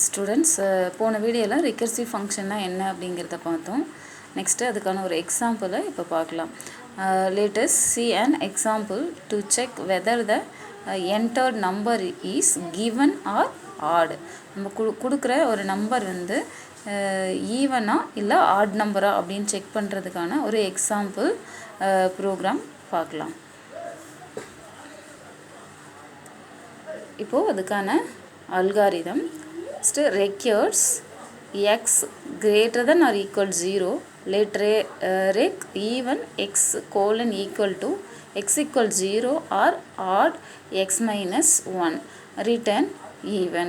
Students போன வீடியோவில் recursive ஃபங்க்ஷன்னா என்ன அப்படிங்கிறத பார்த்தோம். நெக்ஸ்ட்டு அதுக்கான ஒரு எக்ஸாம்பிளை இப்போ பார்க்கலாம். Let us see an example to check whether the entered number is given or odd. நம்ம கொடுக்குற ஒரு நம்பர் வந்து ஈவனா இல்லை ஆட் நம்பரா அப்படின்னு செக் பண்ணுறதுக்கான ஒரு எக்ஸாம்பிள் ப்ரோக்ராம் பார்க்கலாம். இப்போது அதுக்கான algorithm requires x greater than or equal to 0, let rec even x colon equal to x equal to 0 or odd x minus 1, return even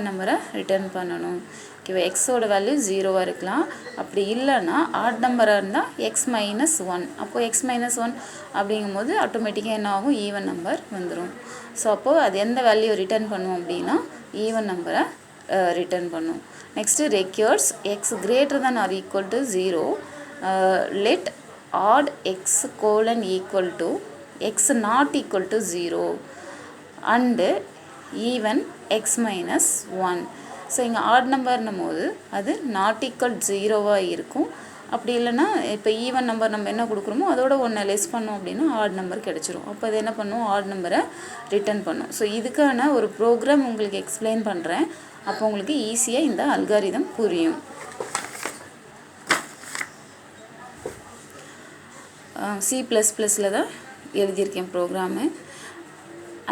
நம்பரை ரிட்டர்ன் பண்ணணும். ஓகேவா, எக்ஸோட வேல்யூ 0வாக இருக்கலாம், அப்படி இல்லைன்னா ஆட் நம்பராக இருந்தால் எக்ஸ் மைனஸ் 1. அப்போது எக்ஸ் மைனஸ் 1 அப்படிங்கும் போது ஆட்டோமேட்டிக்காக என்ன ஆகும், ஈவன் நம்பர் வந்துடும். ஸோ அப்போது அது எந்த வேல்யூ ரிட்டர்ன் பண்ணும் அப்படின்னா ஈவன் நம்பரை ரிட்டர்ன் பண்ணும். Next requires x greater than or equal to 0, let add x colon equal to x not equal to 0 and even x minus 1. So இங்கே ஆட் நம்பர்னும் போது அது நாட் ஈக்குவல் 0வாக இருக்கும். அப்படி இல்லைன்னா இப்போ ஈவன் நம்பர் நம்ம என்ன கொடுக்குறோமோ அதோட ஒன்று லெஸ் பண்ணோம் அப்படின்னா ஆட் நம்பர் கிடச்சிரும். அப்போ அது என்ன பண்ணும், ஆட் நம்பரை ரிட்டர்ன் பண்ணும். ஸோ இதுக்கான ஒரு ப்ரோக்ராம் உங்களுக்கு எக்ஸ்பிளைன் பண்ணுறேன், அப்போ உங்களுக்கு ஈஸியாக இந்த அல்காரிதம் புரியும். C++ல் தான் எழுதியிருக்கேன் program.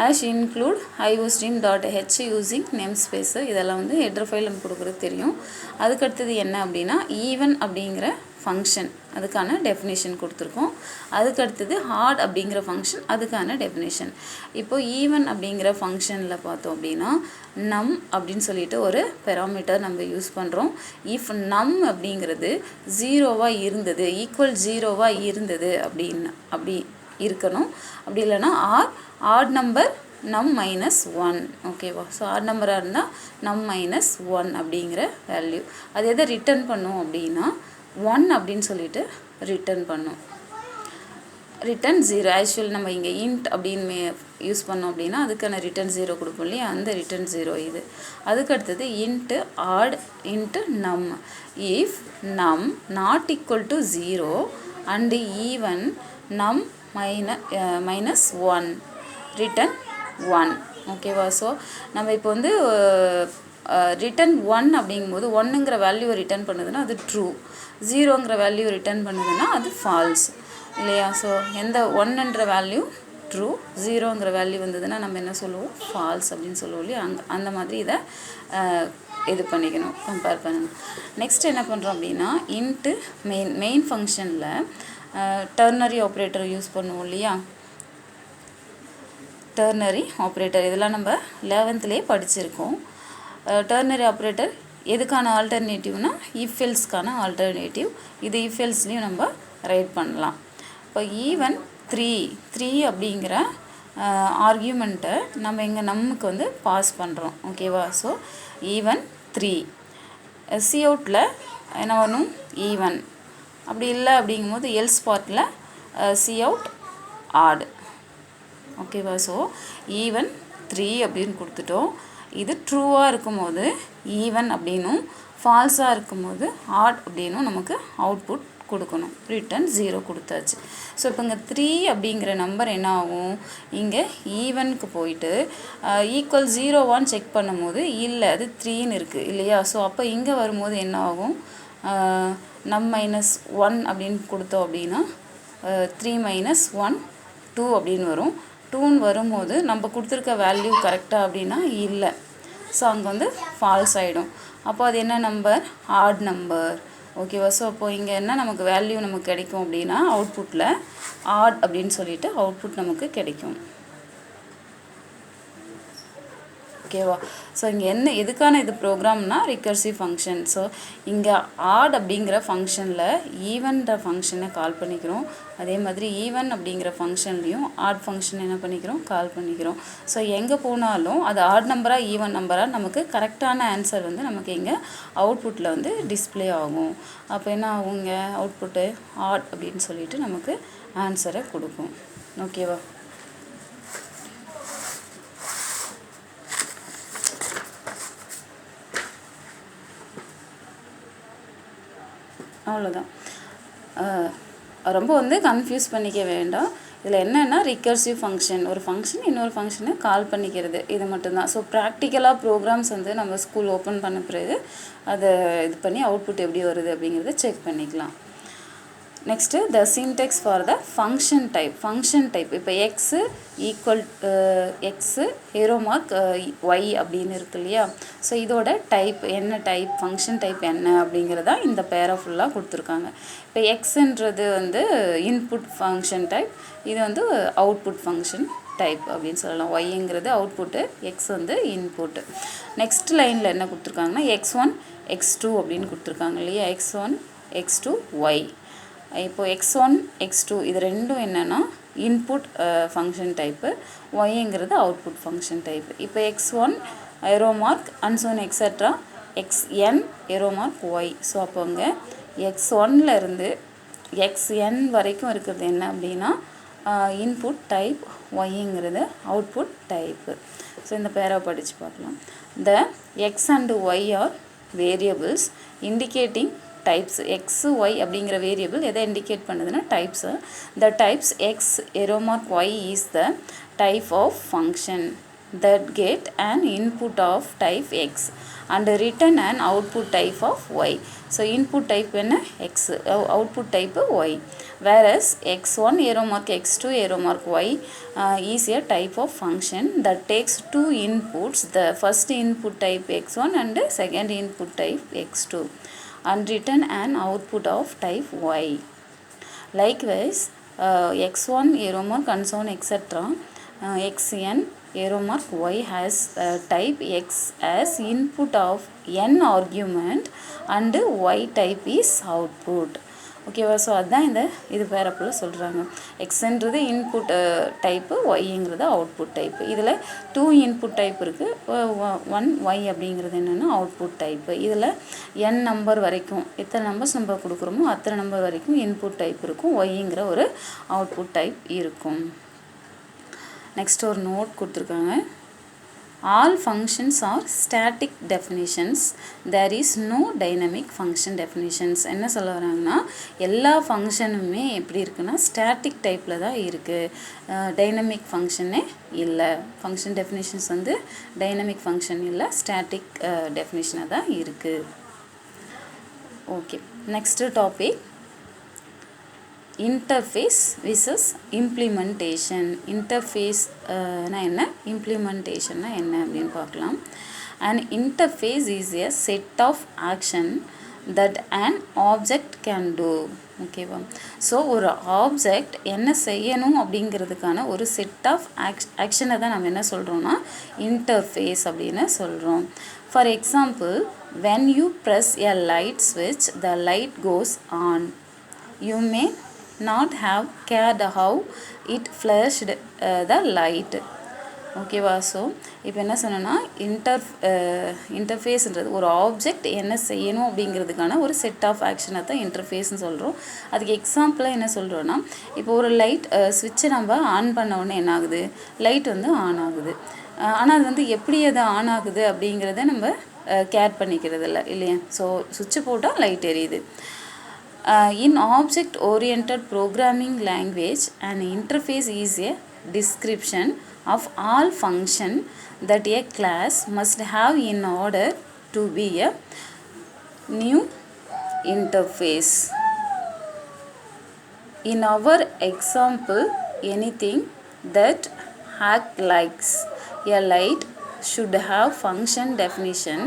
Hash include iostream.h using namespace, இதெல்லாம் வந்து ஹெட்ரு ஃபைல் நம்ம கொடுக்குறது தெரியும். அதுக்கடுத்தது என்ன அப்படின்னா ஈவன் அப்படிங்கிற ஃபங்க்ஷன், அதுக்கான டெஃபினேஷன் கொடுத்துருக்கோம். அதுக்கடுத்தது ஹார்ட் அப்படிங்கிற ஃபங்க்ஷன், அதுக்கான டெஃபினேஷன். இப்போது ஈவன் அப்படிங்கிற ஃபங்க்ஷனில் பார்த்தோம் அப்படின்னா நம் அப்படின்னு சொல்லிட்டு ஒரு பெராமீட்டர் நம்ம யூஸ் பண்ணுறோம். இஃப் நம் அப்படிங்கிறது 0வாக இருந்தது, ஈக்குவல் 0வாக இருந்தது அப்படி இருக்கணும். அப்படி இல்லைன்னா ஆட் நம்பர் நம் மைனஸ் 1. ஓகேவா, ஸோ ஆட் நம்பராக இருந்தால் நம் மைனஸ் 1 அப்படிங்கிற வேல்யூ. அது எதை ரிட்டர்ன் பண்ணும் அப்படின்னா 1 அப்படின்னு சொல்லிட்டு ரிட்டர்ன் பண்ணும். ரிட்டர்ன் 0 ஆக்சுவல் நம்ம இங்கே இன்ட் அப்படின்னு யூஸ் பண்ணோம் அப்படின்னா அதுக்கான ரிட்டர்ன் 0 கொடுப்போம் இல்லையா, அந்த ரிட்டர்ன் 0 இது. அதுக்கடுத்தது இன்ட்டு ஆட் இன்ட்டு நம், இஃப் நம் not equal to 0 and even நம் மைனஸ் 1, ரிட்டன் 1. ஓகேவா, ஸோ நம்ம இப்போ வந்து ரிட்டன் 1 அப்படிங்கும்போது 1ங்கிற வேல்யூவை ரிட்டர்ன் பண்ணுதுன்னா அது ட்ரூ, 0ங்கிற வேல்யூ ரிட்டர்ன் பண்ணுதுன்னா அது ஃபால்ஸ் இல்லையா. ஸோ எந்த 1ன்ற வேல்யூ ட்ரூ, 0ங்கிற வேல்யூ வந்ததுன்னா நம்ம என்ன சொல்லுவோம், ஃபால்ஸ் அப்படின்னு சொல்லுவோம் இல்லையா. அந்த மாதிரி இதை இது பண்ணிக்கணும், கம்பேர் பண்ணணும். நெக்ஸ்ட் என்ன பண்ணுறோம் அப்படின்னா இன்ட்டு மெயின் ஃபங்க்ஷனில் டெர்னரி ஆப்ரேட்டர் யூஸ் பண்ணுவோம் இல்லையா. டெர்னரி ஆப்ரேட்டர் இதெல்லாம் நம்ம 11th படிச்சிருக்கோம். டெர்னரி ஆப்ரேட்டர் எதுக்கான ஆல்டர்னேட்டிவ்னா இஃபெல்ஸ்க்கான ஆல்டர்னேட்டிவ். இது இஃபெல்ஸ்லேயும் நம்ம ரைட் பண்ணலாம். இப்போ ஈவன் 3 அப்படிங்கிற ஆர்கியூமெண்ட்டை நம்ம இங்கே நமக்கு வந்து பாஸ் பண்ணுறோம். ஓகேவா, ஸோ ஈவன் 3 சி அவுட்டில் என்ன வரும், ஈவன். அப்படி இல்லை அப்படிங்கும்போது எல்ஸ் பார்ட்டில் சி அவுட் ஆட். ஓகேவா, ஸோ ஈவன் 3 அப்படின்னு கொடுத்துட்டோம். இது ட்ரூவாக இருக்கும்போது ஈவன் அப்படின்னும், ஃபால்ஸாக இருக்கும்போது ஆட் அப்படின்னும் நமக்கு அவுட்புட் கொடுக்கணும். ரிட்டன் 0 கொடுத்தாச்சு. ஸோ இப்போ இங்கே 3 அப்படிங்கிற நம்பர் என்ன ஆகும், இங்கே ஈவனுக்கு போயிட்டு ஈக்குவல் 0வான்னு செக் பண்ணும்போது இல்லை அது 3ன்னு இருக்குது இல்லையா. ஸோ அப்போ இங்கே வரும்போது என்ன ஆகும், நம் மைனஸ் 1 அப்படின்னு கொடுத்தோம் அப்படின்னா 3 மைனஸ் 1 2 அப்படின்னு வரும். 2ன்னு வரும்போது நம்ம கொடுத்துருக்க வேல்யூ கரெக்டாக அப்படின்னா இல்லை, ஸோ அங்கே வந்து ஃபால்ஸ் ஆகிடும். அப்போ அது என்ன நம்பர், ஆட் நம்பர். ஓகேவா, ஸோ அப்போது இங்கே என்ன நமக்கு வேல்யூ நமக்கு கிடைக்கும் அப்படின்னா அவுட்புட்டில் ஆட் அப்படின்னு சொல்லிட்டு அவுட்புட் நமக்கு கிடைக்கும். ஓகேவா, ஸோ இங்கே என்ன எதுக்கான இது ப்ரோக்ராம்னா ரிகர்சிவ் ஃபங்க்ஷன். ஸோ இங்கே ஆட் அப்படிங்கிற ஃபங்க்ஷனில் ஈவன்ற ஃபங்க்ஷனை கால் பண்ணிக்கிறோம், அதே மாதிரி ஈவன் அப்படிங்கிற ஃபங்க்ஷன்லேயும் ஆட் ஃபங்க்ஷன் என்ன பண்ணிக்கிறோம், கால் பண்ணிக்கிறோம். ஸோ எங்கே போனாலும் அது ஆட் நம்பராக ஈவன் நம்பராக நமக்கு கரெக்டான ஆன்சர் வந்து நமக்கு இங்கே அவுட்புட்டில் வந்து டிஸ்பிளே ஆகும். அப்போ என்ன ஆகும், இங்கே அவுட்புட்டு ஆட் அப்படின்னு சொல்லிட்டு நமக்கு ஆன்சரை கொடுக்கும். ஓகேவா, அவ்வளோதான். ரொம்ப வந்து கன்ஃபியூஸ் பண்ணிக்க வேண்டாம். இதில் என்னென்னா ரிகர்சிவ் ஃபங்க்ஷன், ஒரு ஃபங்க்ஷன் இன்னொரு ஃபங்க்ஷனை கால் பண்ணிக்கிறது, இது மட்டும்தான். ஸோ ப்ராக்டிக்கலாக ப்ரோக்ராம்ஸ் வந்து நம்ம ஸ்கூல் ஓப்பன் பண்ண பிறகு அதை இது பண்ணி அவுட்புட் எப்படி வருது அப்படிங்கிறத செக் பண்ணிக்கலாம். Next the syntax for the function type. இப்போ x equal x arrow mark y அப்படின்னு இருக்கு இல்லையா. ஸோ இதோட டைப் என்ன, டைப் ஃபங்க்ஷன் டைப் என்ன அப்படிங்கிறதா இந்த பேரா ஃபுல்லாக கொடுத்துருக்காங்க. இப்போ எக்ஸுன்றது வந்து இன்புட் ஃபங்க்ஷன் டைப், இது வந்து அவுட்புட் ஃபங்க்ஷன் டைப் அப்படின்னு சொல்லலாம். ஒய்ங்கிறது அவுட்புட்டு, எக்ஸ் வந்து இன்புட்டு. நெக்ஸ்ட் லைனில் என்ன கொடுத்துருக்காங்கன்னா x1 x2 அப்படின்னு கொடுத்துருக்காங்க இல்லையா. x1 x2 Y. இப்போ x1 x2 இது ரெண்டும் என்னென்னா இன்புட் ஃபங்க்ஷன் டைப்பு, ஒய்ங்கிறது அவுட்புட் ஃபங்க்ஷன் டைப்பு. இப்போ x1 arrow mark and so on extra xn arrow mark y. So அப்போ அங்கே x1லேருந்து xn வரைக்கும் இருக்கிறது என்ன அப்படின்னா இன்புட் டைப், ஒய்ங்கிறது அவுட்புட் டைப்பு. ஸோ இந்த பேராவை படித்து பார்க்கலாம். The x and y are variables indicating types. X y அப்படிங்கிற வேரியபிள் எதை இண்டிகேட் பண்ணுதுன்னா types. The types x arrow mark y is the type of function that get an input of type x and return an output type of y. So input type என்ன x, output type y. Whereas x1 arrow mark x2 arrow mark y is a type of function that takes two inputs, the first input type x1 and second input type x2 and return an output of type y. Likewise x1 arrow mark and so on etc. xn arrow mark y has type x as input of n argument and y type is output. ஓகேவா. So அதுதான் இது பேரப்பில் சொல்கிறாங்க. எக்ஸ்ன்றது input type, ஒய்ங்கிறது output type. இதில் 2 input type இருக்குது, 1 Y அப்படிங்கிறது என்னென்னா output type. இதில் n நம்பர் வரைக்கும் எத்தனை நம்பர்ஸ் நம்ம கொடுக்குறோமோ அத்தனை நம்பர் வரைக்கும் இன்புட் டைப் இருக்கும், ஒய்ங்கிற ஒரு அவுட்புட் டைப் இருக்கும். நெக்ஸ்ட் ஒரு நோட் கொடுத்துருக்காங்க. All functions are static definitions. There is no dynamic function definitions. என்ன சொல்ல வராங்கன்னா எல்லா ஃபங்க்ஷனுமே எப்படி இருக்குன்னா ஸ்டாட்டிக் டைப்பில் தான் இருக்குது, டைனமிக் ஃபங்க்ஷனே இல்லை. ஃபங்க்ஷன் டெஃபினிஷன்ஸ் வந்து டைனமிக் ஃபங்க்ஷன் இல்லை, ஸ்டாட்டிக் டெஃபினிஷனாக தான் இருக்குது. Okay. Next topic interface versus implementation. இன்டர்ஃபேஸ்னா என்ன, இம்ப்ளிமெண்டேஷன்னா என்ன அப்படின்னு பார்க்கலாம். And interface is a set of action that an object can do. ஓகேவா. ஸோ ஒரு ஆப்ஜெக்ட் என்ன செய்யணும் அப்படிங்கிறதுக்கான ஒரு செட் ஆஃப் ஆக்ஷனை தான் நம்ம என்ன சொல்கிறோம்னா இன்டர்ஃபேஸ் அப்படின்னு சொல்கிறோம். For example, when you press a light switch the light goes on. You may not have cared how it flashed the light. ஓகேவா. ஸோ இப்போ என்ன சொன்னோன்னா இன்டர்ஃபேஸ்ன்றது ஒரு ஆப்ஜெக்ட் என்ன செய்யணும் அப்படிங்கிறதுக்கான ஒரு செட் ஆஃப் ஆக்ஷனை தான் இன்டர்ஃபேஸ்ன்னு சொல்கிறோம். அதுக்கு எக்ஸாம்பிளாக என்ன சொல்கிறோன்னா, இப்போ ஒரு லைட் ஸ்விட்சை நம்ம ஆன் பண்ண உடனே என்ன ஆகுது, லைட் வந்து ஆன் ஆகுது. ஆனால் அது வந்து எப்படி அது ஆன் ஆகுது அப்படிங்கிறத நம்ம கேர் பண்ணிக்கிறது இல்லை இல்லையா. ஸோ சுவிட்சு போட்டால் லைட் எரியுது. In object-oriented programming language, an interface is a description of all function that a class must have in order to be a new interface. In our example, anything that acts like a light should have function definition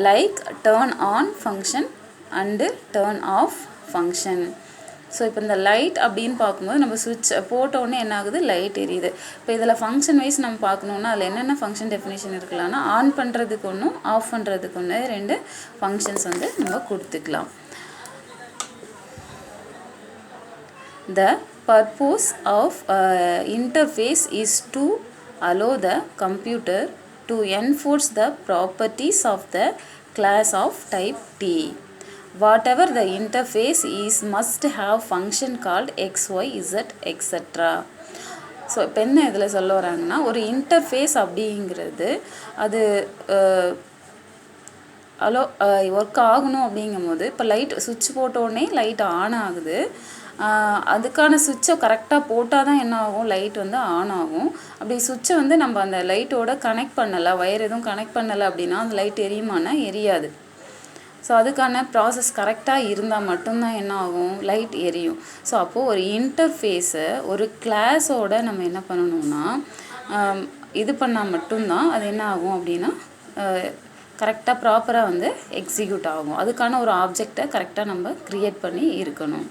like turn on function and turn off function. So இப்போ இந்த light அப்படின்னு பார்க்கும்போது நம்ம சுவிட்ச் போட்டோன்னே என்ன ஆகுது, light எரியுது. இப்போ இதில் ஃபங்க்ஷன் வைஸ் நம்ம பார்க்கணுன்னா அதில் என்னென்ன ஃபங்க்ஷன் டெஃபினேஷன் இருக்கலாம்னா ஆன் பண்ணுறதுக்கு ஒன்றும் ஆஃப் பண்ணுறதுக்கு ஒன்று 2 ஃபங்க்ஷன்ஸ் வந்து நம்ம கொடுத்துக்கலாம். The purpose of interface is to allow the computer to enforce the properties of the class of type T. Whatever the interface is must have function called x, y, z, etc. So இப்போ என்ன இதில் சொல்ல வராங்கன்னா, ஒரு interface அப்படிங்கிறது அது work ஆகணும் அப்படிங்கும்போது இப்போ லைட் சுவிட்ச் போட்டோடனே லைட் ஆன் ஆகுது. அதுக்கான சுவிட்சை கரெக்டாக போட்டால் தான் என்ன ஆகும், லைட் வந்து ஆன் ஆகும். அப்படி சுவிட்சை வந்து நம்ம அந்த லைட்டோட கனெக்ட் பண்ணலை, ஒயர் எதுவும் கனெக்ட் பண்ணலை அப்படின்னா அந்த லைட் எரியுமானா எரியாது. ஸோ அதுக்கான ப்ராசஸ் கரெக்டாக இருந்தால் மட்டும்தான் என்ன ஆகும், லைட் எரியும். ஸோ அப்போது ஒரு இன்டர்ஃபேஸை ஒரு கிளாஸோட நம்ம என்ன பண்ணணும்னா இது பண்ணால் மட்டும்தான் அது என்ன ஆகும் அப்படின்னா கரெக்டாக ப்ராப்பராக வந்து எக்ஸிக்யூட் ஆகும். அதுக்கான ஒரு ஆப்ஜெக்டை கரெக்டாக நம்ம க்ரியேட் பண்ணி இருக்கணும்.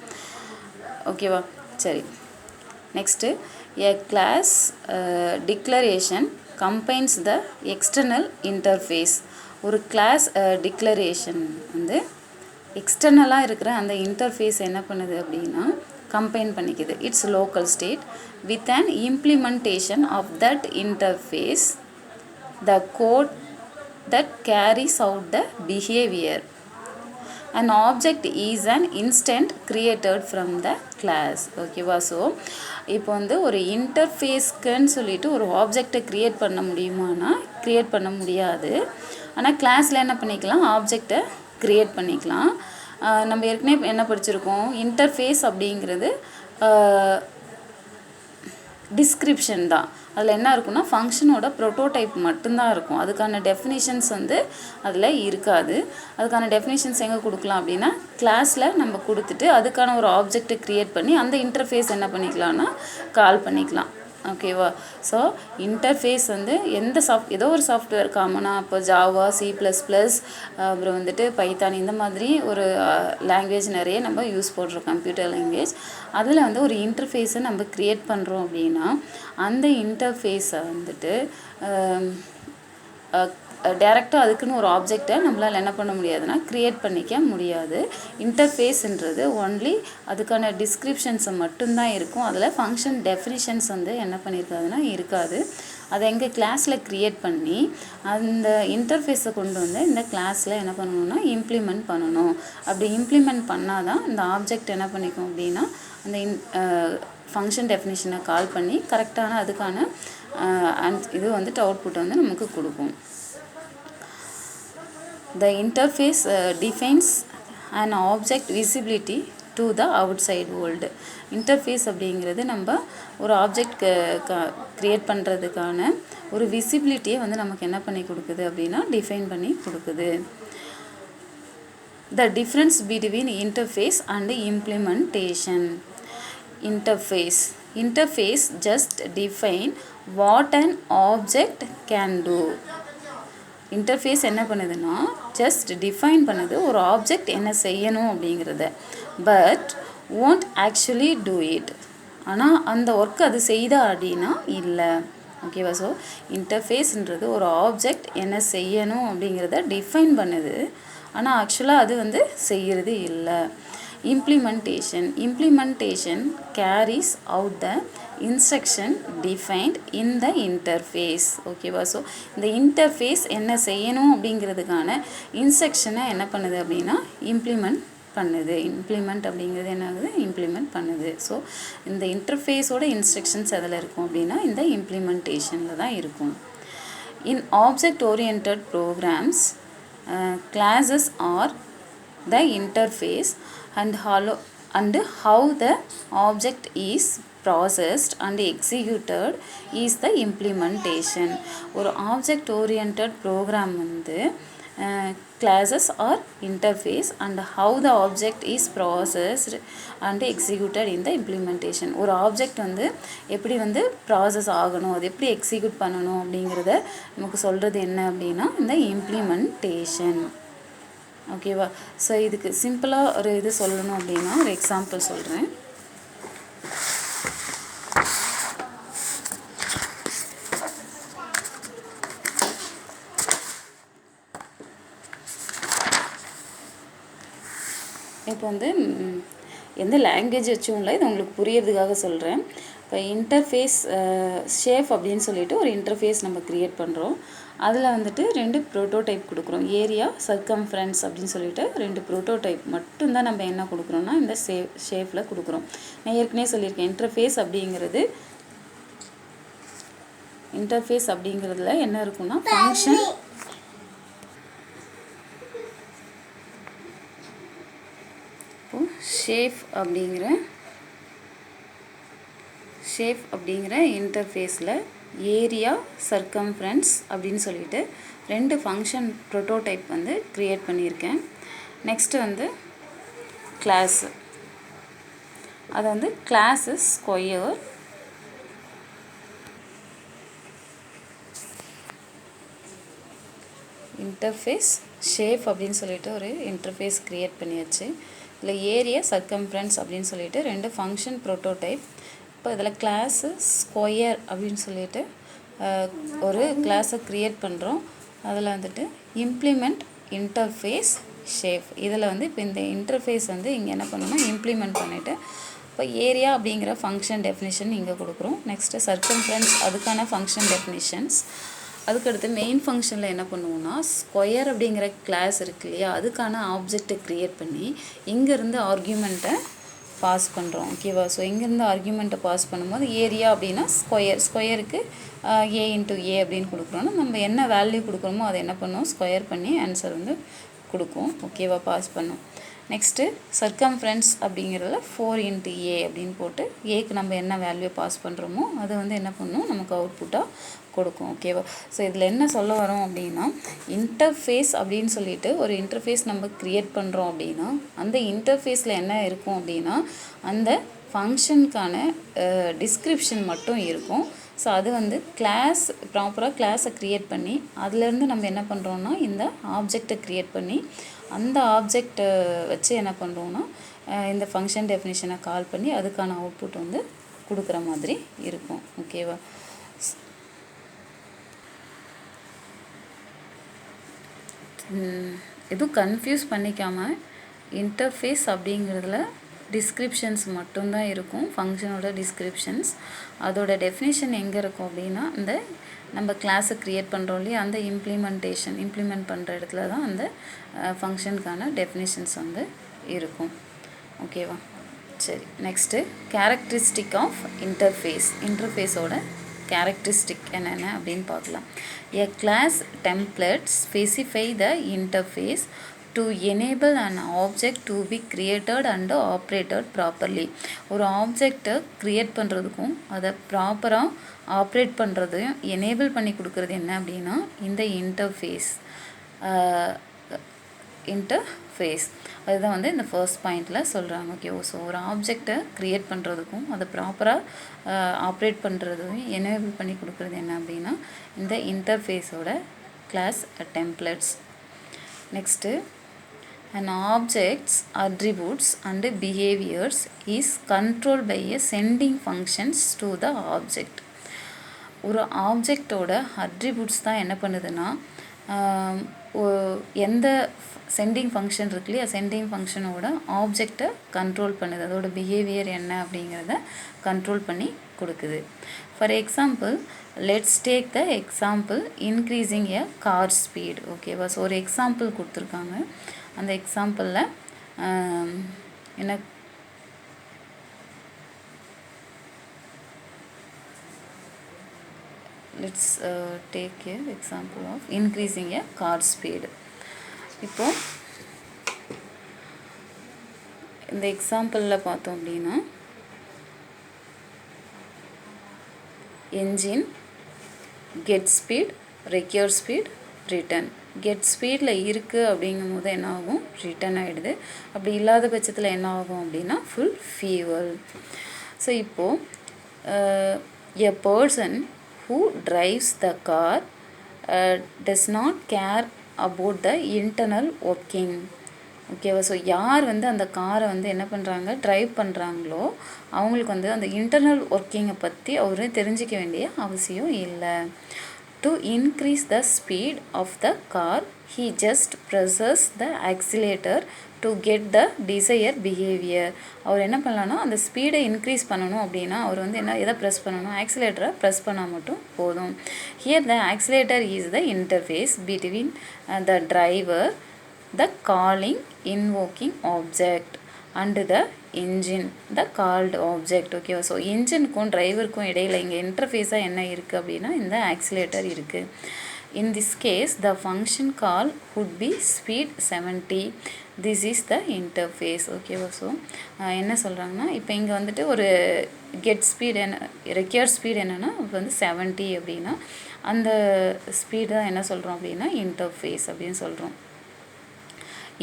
ஓகேவா? சரி, next a class declaration combines the external interface. ஒரு கிளாஸ் டிக்ளரேஷன் வந்து எக்ஸ்டர்னலாக இருக்கிற அந்த இன்டர்ஃபேஸ் என்ன பண்ணுது அப்படின்னா கம்பைன் பண்ணிக்குது. It's local state with an implementation of that interface the code that carries out the behavior. An object is an instant created from the class. ஓகேவா? ஸோ இப்போ வந்து ஒரு இன்டர்ஃபேஸ்க்குன்னு சொல்லிட்டு ஒரு ஆப்ஜெக்டை க்ரியேட் பண்ண முடியுமானா க்ரியேட் பண்ண முடியாது. ஆனால் கிளாஸில் என்ன பண்ணிக்கலாம், ஆப்ஜெக்டை க்ரியேட் பண்ணிக்கலாம். நம்ம ஏற்கனவே என்ன படிச்சிருக்கோம், இன்டர்ஃபேஸ் அப்படிங்கிறது டிஸ்கிரிப்ஷன் தான். அதில் என்ன இருக்குன்னா ஃபங்க்ஷனோட ப்ரோட்டோடைப் மட்டும்தான் இருக்கும். அதுக்கான டெஃபினிஷன்ஸ் வந்து அதில் இருக்காது. அதுக்கான டெஃபினிஷன்ஸ் எங்கே கொடுக்கலாம் அப்படின்னா கிளாஸில் நம்ம கொடுத்துட்டு அதுக்கான ஒரு ஆப்ஜெக்டை க்ரியேட் பண்ணி அந்த இன்டர்ஃபேஸ் என்ன பண்ணிக்கலாம்னா கால் பண்ணிக்கலாம். ஓகேவா? ஸோ இன்டர்ஃபேஸ் வந்து ஏதோ ஒரு சாஃப்ட்வேர் காமனாக இப்போ ஜாவா, C++, அப்புறம் வந்துட்டு பைத்தான், இந்த மாதிரி ஒரு லாங்குவேஜ் நிறைய நம்ம யூஸ் பண்ணுறோம், கம்ப்யூட்டர் லாங்குவேஜ். அதில் வந்து ஒரு இன்டர்ஃபேஸை நம்ம க்ரியேட் பண்ணுறோம் அப்படின்னா அந்த இன்டர்ஃபேஸை வந்துட்டு டேரெக்டாக அதுக்குன்னு ஒரு ஆப்ஜெக்டை நம்மளால் என்ன பண்ண முடியாதுன்னா க்ரியேட் பண்ணிக்க முடியாது. இன்டர்ஃபேஸ்ன்றது ஒன்லி அதுக்கான டிஸ்கிரிப்ஷன்ஸை மட்டும்தான் இருக்கும். அதில் ஃபங்க்ஷன் டெஃபினிஷன்ஸ் வந்து என்ன பண்ணியிருக்காதுன்னா இருக்காது. அதை எங்கள் கிளாஸில் க்ரியேட் பண்ணி அந்த இன்டர்ஃபேஸை கொண்டு வந்து இந்த கிளாஸில் என்ன பண்ணணும்னா இம்ப்ளிமெண்ட் பண்ணணும். அப்படி இம்ப்ளிமெண்ட் பண்ணால் தான் இந்த ஆப்ஜெக்ட் என்ன பண்ணிக்கும் அப்படின்னா அந்த ஃபங்க்ஷன் டெஃபினிஷனை கால் பண்ணி கரெக்டான அதுக்கான இது வந்துட்டு அவுட்புட் வந்து நமக்கு கொடுக்கும். The interface defines an object visibility to the outside world. Interface அப்படிங்கிறது நம்ம ஒரு ஆப்ஜெக்ட் க்ரியேட் பண்ணுறதுக்கான ஒரு விசிபிலிட்டியை வந்து நமக்கு என்ன பண்ணி கொடுக்குது அப்படின்னா டிஃபைன் பண்ணி கொடுக்குது. The difference between interface and implementation. Interface just define what an object can do. Interface என்ன பண்ணுதுன்னா ஜஸ்ட் டிஃபைன் பண்ணுது ஒரு ஆப்ஜெக்ட் என்ன செய்யணும் அப்படிங்கிறத, but won't actually do it. ஆனால் அந்த ஒர்க் அது செய்தா அப்படின்னா இல்லை. ஓகேவா? ஸோ இன்டர்ஃபேஸ்ன்றது ஒரு ஆப்ஜெக்ட் என்ன செய்யணும் அப்படிங்கிறத டிஃபைன் பண்ணுது, ஆனால் ஆக்சுவலாக அது வந்து செய்கிறது இல்லை. Implementation carries out the instruction defined in the interface. ஓகேவா? ஸோ இந்த இன்டர்ஃபேஸ் என்ன செய்யணும் அப்படிங்கிறதுக்கான இன்ஸ்ட்ரக்ஷனை என்ன பண்ணுது அப்படின்னா இம்ப்ளிமெண்ட் பண்ணுது. இம்ப்ளிமெண்ட் அப்படிங்கிறது என்ன ஆகுது, இம்ப்ளிமெண்ட் பண்ணுது. ஸோ இந்த இன்டர்ஃபேஸோட இன்ஸ்ட்ரக்ஷன்ஸ் எதில் இருக்கும் அப்படின்னா இந்த இம்ப்ளிமெண்டேஷனில் தான் இருக்கும். In object-oriented programs, classes are the interface and how the object is processed and executed is the implementation. ஒரு object oriented program வந்து classes are interface and how the object is processed and executed in the implementation. ஒரு object வந்து எப்படி வந்து process ஆகணும், அது எப்படி execute பண்ணணும் அப்படிங்கிறத நமக்கு சொல்கிறது என்ன அப்படின்னா இந்த இம்ப்ளிமெண்டேஷன். ஓகேவா? ஸோ இதுக்கு சிம்பிளாக ஒரு இது சொல்லணும் அப்படின்னா ஒரு எக்ஸாம்பிள் சொல்கிறேன். இப்போ வந்து எந்த லாங்குவேஜ் வச்சும் இல்லை, இது உங்களுக்கு புரியறதுக்காக சொல்கிறேன். இப்போ இன்டர்ஃபேஸ் ஷேப் அப்படின்னு சொல்லிட்டு ஒரு இன்டர்ஃபேஸ் நம்ம க்ரியேட் பண்ணுறோம். அதில் வந்துட்டு 2 ப்ரோட்டோடைப் கொடுக்குறோம். ஏரியா, சர்க்கம்ஃபரன்ஸ் அப்படின்னு சொல்லிட்டு 2 ப்ரோட்டோடைப் மட்டும்தான் நம்ம என்ன கொடுக்குறோன்னா இந்த ஷேப்பில் கொடுக்குறோம். நான் ஏற்கனவே சொல்லியிருக்கேன் இன்டர்ஃபேஸ் அப்படிங்கிறதுல என்ன இருக்குன்னா ஷேப் அப்படிங்கிற இன்டர்ஃபேஸில் ஏரியா சர்க்கம்ஃபரன்ஸ் அப்படின்னு சொல்லிட்டு 2 ஃபங்க்ஷன் ப்ரோட்டோடைப் வந்து க்ரியேட் பண்ணியிருக்கேன். நெக்ஸ்ட்டு வந்து கிளாஸு, அது வந்து கிளாஸு ஸ்கொயர், இன்டர்ஃபேஸ் ஷேப் அப்படின்னு சொல்லிட்டு ஒரு இன்டர்ஃபேஸ் க்ரியேட் பண்ணியாச்சு. இதில் ஏரியா சர்க்கம்ஃபரன்ஸ் அப்படின்னு சொல்லிட்டு 2 ஃபங்க்ஷன் ப்ரோட்டோடைப். இப்போ இதில் கிளாஸு ஸ்கொயர் அப்படின்னு சொல்லிட்டு ஒரு கிளாஸை க்ரியேட் பண்ணுறோம். அதில் வந்துட்டு இம்ப்ளிமெண்ட் இன்டர்ஃபேஸ் ஷேப், இதில் வந்து இப்போ இந்த இன்டர்ஃபேஸ் வந்து இங்கே என்ன பண்ணணும்னா இம்ப்ளிமெண்ட் பண்ணிவிட்டு இப்போ ஏரியா அப்படிங்கிற ஃபங்க்ஷன் டெஃபினிஷன் இங்கே கொடுக்குறோம். நெக்ஸ்ட்டு சர்க்கம்ஃபரன்ஸ் அதுக்கான ஃபங்க்ஷன் டெஃபினிஷன்ஸ். அதுக்கடுத்து மெயின் ஃபங்க்ஷனில் என்ன பண்ணுவோம்னா ஸ்கொயர் அப்படிங்கிற கிளாஸ் இருக்கு இல்லையா, அதுக்கான ஆப்ஜெக்டை க்ரியேட் பண்ணி இங்கேருந்து ஆர்கியூமெண்ட்டை பாஸ் பண்ணுறோம். ஓகேவா? ஸோ இங்கேருந்து ஆர்கியூமெண்ட்டை பாஸ் பண்ணும்போது ஏரியா அப்படின்னா ஸ்கொயருக்கு ஏ இன்ட்டு ஏ அப்படின்னு கொடுக்குறோன்னா நம்ம என்ன வேல்யூ கொடுக்குறோமோ அதை என்ன பண்ணுவோம் ஸ்கொயர் பண்ணி ஆன்சர் வந்து கொடுக்கும். ஓகேவா? பாஸ் பண்ணும். நெக்ஸ்ட்டு சர்க்கம்ஃபரன்ஸ் அப்படிங்கிறதுல 4 இன்ட்டு ஏ அப்படின்னு போட்டு ஏக்கு நம்ம என்ன வேல்யூ பாஸ் பண்ணுறோமோ அதை வந்து என்ன பண்ணணும் நமக்கு அவுட்புட்டாக கொடுக்கும். ஓகேவா? ஸோ இதில் என்ன சொல்ல வரோம் அப்படின்னா இன்டர்ஃபேஸ் அப்படின்னு சொல்லிட்டு ஒரு இன்டர்ஃபேஸ் நம்ம க்ரியேட் பண்ணுறோம் அப்படின்னா அந்த இன்டர்ஃபேஸில் என்ன இருக்கும் அப்படின்னா அந்த ஃபங்க்ஷனுக்கான டிஸ்கிரிப்ஷன் மட்டும் இருக்கும். ஸோ அது வந்து ப்ராப்பராக கிளாஸை க்ரியேட் பண்ணி அதுலேருந்து நம்ம என்ன பண்ணுறோன்னா இந்த ஆப்ஜெக்டை க்ரியேட் பண்ணி அந்த ஆப்ஜெக்டை வச்சு என்ன பண்ணுறோன்னா இந்த ஃபங்க்ஷன் டெஃபினிஷனை கால் பண்ணி அதுக்கான அவுட்புட் வந்து கொடுக்குற மாதிரி இருக்கும். ஓகேவா? எதுவும் கன்ஃபியூஸ் பண்ணிக்காமல் இன்டர்ஃபேஸ் அப்படிங்கிறதுல டிஸ்கிரிப்ஷன்ஸ் மட்டும்தான் இருக்கும், ஃபங்க்ஷனோட டிஸ்கிரிப்ஷன்ஸ். அதோட டெஃபினேஷன் எங்கே இருக்கும் அப்படின்னா இந்த நம்ம கிளாஸை க்ரியேட் பண்ணுறோம் இல்லையா அந்த இம்ப்ளிமெண்ட் பண்ணுற இடத்துல தான் அந்த ஃபங்க்ஷனுக்கான டெஃபினேஷன்ஸ் வந்து இருக்கும். ஓகேவா? சரி, நெக்ஸ்ட்டு கேரக்டரிஸ்டிக் ஆஃப் இன்டர்ஃபேஸோட கேரக்டரிஸ்டிக் என்னென்ன அப்படின்னு பார்க்கலாம். A class template specify the interface to enable an object to be created and operated properly. ஒரு ஆப்ஜெக்டை க்ரியேட் பண்ணுறதுக்கும் அதை ப்ராப்பராக ஆப்ரேட் பண்ணுறதையும் எனேபிள் பண்ணி கொடுக்குறது என்ன அப்படின்னா இந்த இன்டர்ஃபேஸ் அதுதான் வந்து இந்த ஃபர்ஸ்ட் பாயிண்டில் சொல்கிறாங்க. ஓகே, ஸோ ஒரு ஆப்ஜெக்டை க்ரியேட் பண்ணுறதுக்கும் அதை ப்ராப்பராக ஆப்ரேட் பண்ணுறதையும் எனேபிள் பண்ணி கொடுக்குறது என்ன அப்படின்னா இந்த இன்டர்ஃபேஸோட class templates. Next an object's attributes and behaviors is controlled by a sending functions to the object. ஒரு ஆப்ஜெக்டோட அட்ரிபியூட்ஸ் தான் என்ன பண்ணுதுன்னா எந்த சென்டிங் ஃபங்க்ஷன் இருக்கு இல்லையா சென்டிங் ஃபங்க்ஷனோட ஆப்ஜெக்டை கண்ட்ரோல் பண்ணுது, அதோட பிஹேவியர் என்ன அப்படிங்கிறத கண்ட்ரோல் பண்ணி கொடுக்குது. For example let's take the example increasing a car speed. ஓகேவா? ஸோ ஒரு எக்ஸாம்பிள் கொடுத்துருக்காங்க. அந்த எக்ஸாம்பிளில் என்ன let's take a example of increasing a car speed. இப்போ இந்த எக்ஸாம்பிளில் பார்த்தோம் அப்படின்னா engine get speed require speed return. Get ஸ்பீடில் இருக்குது அப்படிங்கும் போது என்ன ஆகும் ரிட்டர்ன் ஆகிடுது. அப்படி இல்லாத பட்சத்தில் என்ன ஆகும் அப்படின்னா ஃபுல் ஃபியூவல். ஸோ இப்போது a person who drives the car does not care about the internal working. ஓகேவா? ஸோ யார் வந்து அந்த காரை வந்து என்ன பண்ணுறாங்க ட்ரைவ் பண்ணுறாங்களோ அவங்களுக்கு வந்து அந்த இன்டர்னல் ஒர்க்கிங்கை பற்றி அவரு தெரிஞ்சிக்க வேண்டிய அவசியம் இல்லை. To increase the speed of the car he just presses the accelerator to get the desired behavior. அவர் என்ன பண்ணலான்னா அந்த ஸ்பீடை இன்க்ரீஸ் பண்ணணும் அப்படின்னா அவர் வந்து எதை ப்ரெஸ் பண்ணணும் ஆக்சிலேட்டரை ப்ரெஸ் பண்ணால் மட்டும் போதும். Here the accelerator is the interface between the driver the calling invoking object and the engine the called object. ஓகேவா? ஸோ இன்ஜினுக்கும் டிரைவருக்கும் இடையில் இங்கே இன்டர்ஃபேஸாக என்ன இருக்குது அப்படின்னா இந்த ஆக்சிலேட்டர் இருக்குது. In this case, the function call would be speed 70. This is the interface. ஓகேவா? ஸோ என்ன சொல்கிறாங்கன்னா, இப்போ இங்கே வந்துட்டு ஒரு கெட் ஸ்பீட் ரெக்யர்ட் ஸ்பீட் என்னென்னா இப்போ வந்து 70 அப்படின்னா அந்த ஸ்பீடு தான் என்ன சொல்கிறோம் அப்படின்னா இன்டர்ஃபேஸ் அப்படின்னு சொல்கிறோம்.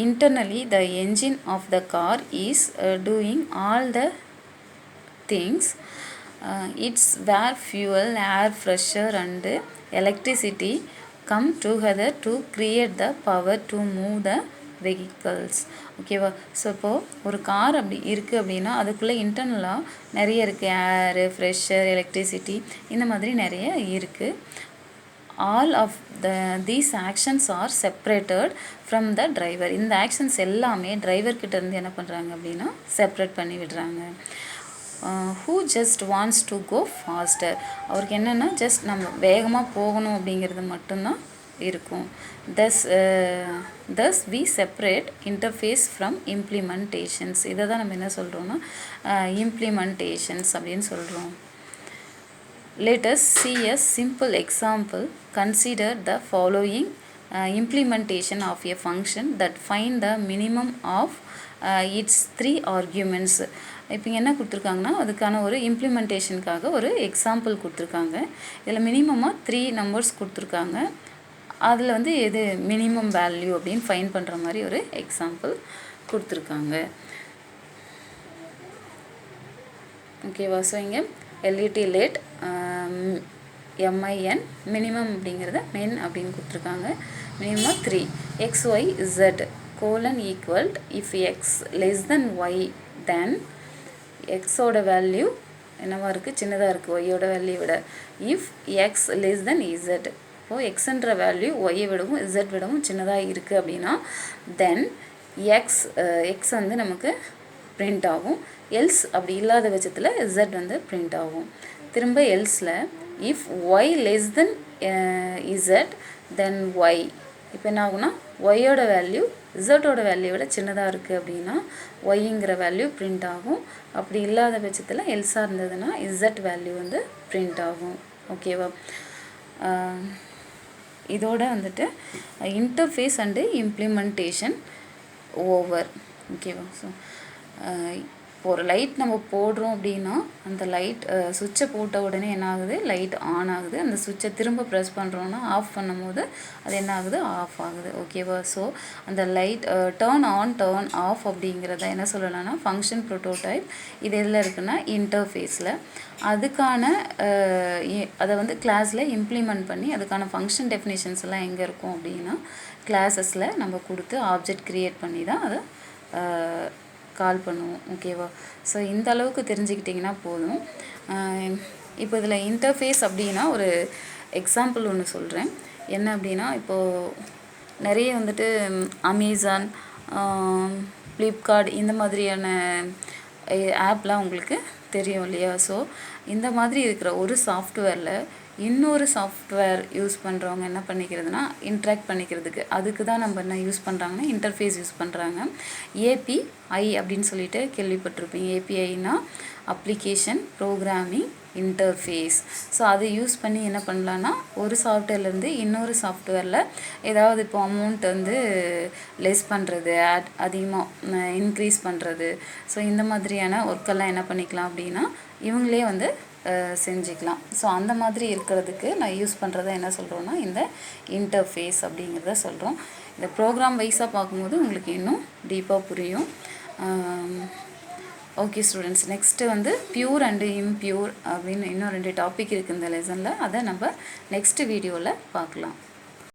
Internally, the engine of the car is doing all the things. It's where fuel, air, pressure and electricity come together to create the power to move the vehicles. ஓகேவா? ஸோ இப்போது ஒரு car அப்படி இருக்குது அப்படின்னா அதுக்குள்ளே இன்டர்னலாக நிறைய இருக்குது. ஏரு, ப்ரெஷர், எலக்ட்ரிசிட்டி, இந்த மாதிரி நிறைய இருக்குது. all of these actions are separated from the driver. இந்த ஆக்ஷன்ஸ் எல்லாமே டிரைவர் கிட்ட இருந்து என்ன பண்ணுறாங்க அப்படின்னா செப்பரேட் பண்ணி விடுறாங்க. who just wants to go faster. அவருக்கு என்னென்னா ஜஸ்ட் நம்ம வேகமாக போகணும் அப்படிங்கிறது மட்டும்தான் இருக்கும். thus we separate interface from implementations. இதை தான் நம்ம என்ன சொல்கிறோன்னா implementations அப்படின்னு சொல்கிறோம். Let us see a simple example. Consider the following implementation of a function that find the minimum of its 3 arguments. இப்போ என்ன கொடுத்துருக்காங்கன்னா அதுக்கான ஒரு இம்ப்ளிமெண்டேஷனுக்காக ஒரு எக்ஸாம்பிள் கொடுத்துருக்காங்க. இதில் மினிமமாக 3 நம்பர்ஸ் கொடுத்துருக்காங்க. அதில் வந்து எது மினிமம் வேல்யூ அப்படின்னு ஃபைன் பண்ணுற மாதிரி ஒரு எக்ஸாம்பிள் கொடுத்துருக்காங்க. ஓகேவா? ஸோ இங்கே LET லேட் MIN மினிமம் அப்படிங்கிறத மென் அப்படின்னு கொடுத்துருக்காங்க. Minimum 3 XYZ colon equalled if x less than y then எக்ஸோட வேல்யூ என்னவா இருக்குது சின்னதாக இருக்குது ஒய்யோட வேல்யூ விட. If x less than z இப்போது எக்ஸுன்ற வேல்யூ ஒய்யை விடவும் இசட் விடவும் சின்னதாக இருக்குது அப்படின்னா தென் எக்ஸ் வந்து நமக்கு பிரிண்ட் ஆகும். எல்ஸ் அப்படி இல்லாத பட்சத்தில் z வந்து பிரிண்ட் ஆகும். திரும்ப எல்ஸில் if y less than z then y இப்போ என்ன ஆகுனா ஒய்யோட வேல்யூ இசட்டோட வேல்யூவோட சின்னதாக இருக்குது அப்படின்னா ஒய்ங்கிற வேல்யூ பிரிண்ட் ஆகும். அப்படி இல்லாத பட்சத்தில் எல்ஸாக இருந்ததுன்னா இசட் வேல்யூ வந்து பிரிண்ட் ஆகும். ஓகேவா? இதோட வந்துட்டு இன்டர்ஃபேஸ் அண்டு இம்ப்ளிமெண்டேஷன் ஓவர். ஓகேவா? ஸோ இப்போ ஒரு லைட் நம்ம போடுறோம் அப்படின்னா அந்த லைட் சுவிட்சை போட்ட உடனே என்ன ஆகுது லைட் ஆன் ஆகுது. அந்த சுவிட்சை திரும்ப ப்ரெஸ் பண்ணுறோன்னா ஆஃப் பண்ணும்போது அது என்ன ஆகுது ஆஃப் ஆகுது. ஓகேவா? ஸோ அந்த light turn on turn of அப்படிங்கிறத என்ன சொல்லலாம்னா ஃபங்க்ஷன் ப்ரோட்டோடைப். இது எதில் இருக்குன்னா இன்டர்ஃபேஸில். அதுக்கான அதை வந்து கிளாஸில் இம்ப்ளிமெண்ட் பண்ணி அதுக்கான ஃபங்க்ஷன் டெஃபினேஷன்ஸ் எல்லாம் எங்கே இருக்கும் அப்படின்னா கிளாஸஸில் நம்ம கொடுத்து ஆப்ஜெக்ட் க்ரியேட் பண்ணி தான் அதை கால் பண்ணுவோம். ஓகேவா? ஸோ இந்த அளவுக்கு தெரிஞ்சுக்கிட்டிங்கன்னா போதும். இப்போ இதில் இன்டர்ஃபேஸ் அப்படின்னா ஒரு எக்ஸாம்பிள் ஒன்று சொல்கிறேன். என்ன அப்படின்னா இப்போது நிறைய வந்துட்டு அமேசான், ஃப்ளிப்கார்ட் இந்த மாதிரியான ஆப்லாம் உங்களுக்கு தெரியும் இல்லையா? ஸோ இந்த மாதிரி இருக்கிற ஒரு சாஃப்ட்வேரில் இன்னொரு சாஃப்ட்வேர் யூஸ் பண்ணுறவங்க என்ன பண்ணிக்கிறதுனா இன்ட்ராக்ட் பண்ணிக்கிறதுக்கு அதுக்கு தான் நம்ம என்ன யூஸ் பண்ணுறாங்கன்னா இன்டர்ஃபேஸ் யூஸ் பண்ணுறாங்க. API அப்படின்னு சொல்லிட்டு கேள்விப்பட்டிருப்பீங்க. APIனா அப்ளிகேஷன் ப்ரோக்ராமிங் இன்டர்ஃபேஸ். ஸோ அதை யூஸ் பண்ணி என்ன பண்ணலான்னா ஒரு சாஃப்ட்வேர்லேருந்து இன்னொரு சாஃப்ட்வேரில் ஏதாவது இப்போ அமௌண்ட் வந்து லெஸ் பண்ணுறது, அதிகமாக இன்க்ரீஸ் பண்ணுறது, ஸோ இந்த மாதிரியான ஒர்க்கெல்லாம் என்ன பண்ணிக்கலாம் அப்படின்னா இவங்களே வந்து செஞ்சுக்கலாம். ஸோ அந்த மாதிரி இருக்கிறதுக்கு நான் யூஸ் பண்ணுறத என்ன சொல்கிறோன்னா இந்த இன்டர்ஃபேஸ் அப்படிங்கிறத சொல்கிறோம். இந்த ப்ரோக்ராம் வைஸாக பார்க்கும்போது உங்களுக்கு இன்னும் டீப்பாக புரியும். ஓகே ஸ்டூடெண்ட்ஸ், நெக்ஸ்ட்டு வந்து பியூர் அண்டு இம்பியூர் அப்படின்னு இன்னும் 2 டாபிக் இருக்குது இந்த லெசனில். அதை நம்ம நெக்ஸ்ட் வீடியோவில் பார்க்கலாம்.